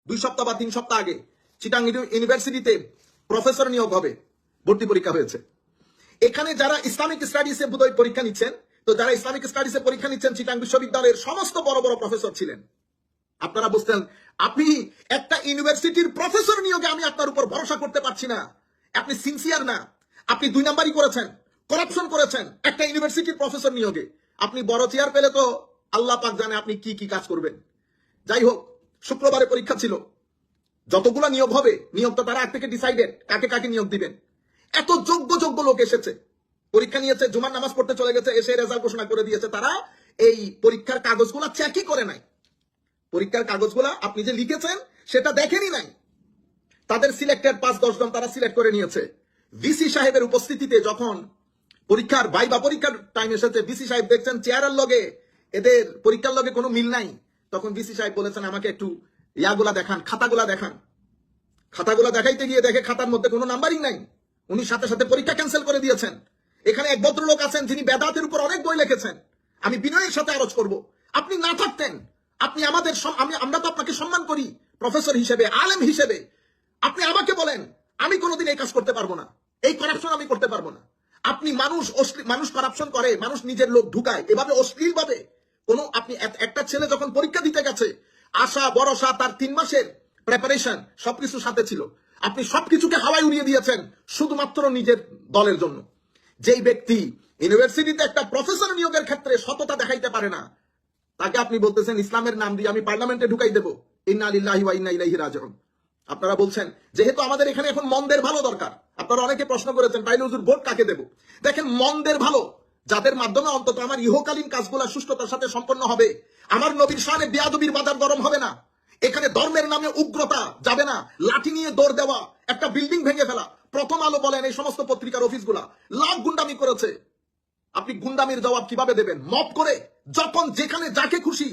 2 সপ্তাহ বা 3 সপ্তাহ আগে চিটাং ইউনিভার্সিটিতে প্রফেসর নিয়োগ হবে, ভর্তি পরীক্ষা হয়েছে। এখানে যারা ইসলামিক স্টাডিজে বোধহয় পরীক্ষা নিচ্ছেন, তো যারা ইসলামিক স্টাডিজে পরীক্ষা নিচ্ছেন চিটাং বিশ্ববিদ্যালয়ের সমস্ত বড় বড় প্রফেসর ছিলেন। আপনারা বুঝতেন, আপনি একটা ইউনিভার্সিটির প্রফেসর নিয়োগে আমি আপনার উপর ভরসা করতে পারছি না, আপনি সিনসিয়ার না, আপনি 2 নাম্বারই করেছেন, করাপশন করেছেন একটা ইউনিভার্সিটির প্রফেসর নিয়োগে। আপনি বড় চেয়ার পেলে তো আল্লাহ পাক জানে আপনি কি কি কাজ করবেন। যাই হোক, শুক্রবারে পরীক্ষা ছিল, যতগুলো নিয়োগ হবে নিয়োগ তো তারা আগ থেকে ডিসাইডেড কাকে কাকে নিয়োগ দিবেন। এত যোগ্য লোক এসেছে, পরীক্ষা নিয়েছে, জুমার নামাজ পড়তে চলে গেছে, এসে রেজাল্ট ঘোষণা করে দিয়েছে। তারা এই পরীক্ষার কাগজগুলা চেকই করে নাই, পরীক্ষার কাগজগুলা আপনি যে লিখেছেন সেটা দেখেনি নাই। তাদের সিলেক্টেড 5-10 জন তারা সিলেক্ট করে নিয়েছে। ভিসি সাহেবের উপস্থিতিতে যখন পরীক্ষার ভাইবা পরীক্ষার টাইম এসেছে, ভিসি সাহেব দেখছেন চেয়ারের লগে এদের পরীক্ষার লগে কোনো মিল নাই, তখন ভিসি সাহেব বলেছেন আমাকে একটু ইয়াগুলা দেখান, খাতাগুলা দেখান। খাতাগুলা দেখাইতে গিয়ে দেখে খাতার মধ্যে কোনো নাম্বারিং নাই, উনি সাথে সাথে পরীক্ষা ক্যান্সেল করে দিয়েছেন। এখানে এক ভদ্রলোক আছেন যিনি বেদাতের উপর অনেক বই লিখেছেন, আমি বিনয়ের সাথে আরজ করব, আপনি না থাকতেন, আপনি আমাদের আমরা তো আপনাকে সম্মান করি প্রফেসর হিসেবে, আলেম হিসেবে, আপনি আমাকে বলেন আমি কোনোদিন এই কাজ করতে পারবো না, এই করাপশন আমি করতে পারবো না। আপনি মানুষ করাপশন করে, মানুষ নিজের লোক ঢুকায় এভাবে অশ্লীল ভাবে। কোনো আপনি একটা ছেলে যখন পরীক্ষা দিতে গেছে, আশা ভরসা তার 3 মাসের প্রেপারেশন সবকিছু সাথে ছিল, আপনি সবকিছুকে হাওয়ায় উড়িয়ে দিয়েছেন শুধুমাত্র নিজের দলের জন্য। যেই ব্যক্তি ইউনিভার্সিটিতে একটা প্রফেসর নিয়োগের ক্ষেত্রে সততা দেখাইতে পারে না, তাকে আপনি বলতেছেন ইসলামের নাম দিয়ে আমি পার্লামেন্টে ঢুকাই দেবো। ইন্না লিল্লাহি ওয়া ইন্না ইলাইহি রাজিউন। আপনারা বলছেন যেহেতু আমাদের এখানে এখন মন্দের ভালো দরকার, আপনারা অনেকে প্রশ্ন করেছেন তাইলে হুজুর ভোট কাকে দেব। দেখেন, মন্দের ভালো, যাদের মাধ্যমে অন্তত আমার ইহকালীন কাজগুলা সুষ্ঠুতার সাথে সম্পন্ন হবে, আমার নবীর শানে বেয়াদবির বাজার গরম হবে না, এখানে ধর্মের নামে উগ্রতা যাবে না, লাঠি নিয়ে দৌড় দেওয়া, একটা বিল্ডিং ভেঙে ফেলা। প্রথম আলো বলেন এই সমস্ত পত্রিকার অফিসগুলা লাখ গুন্ডামি করেছে। আপনি গুন্ডামির জবাব কিভাবে দেবেন? মব করে, যখন যেখানে যাকে খুশি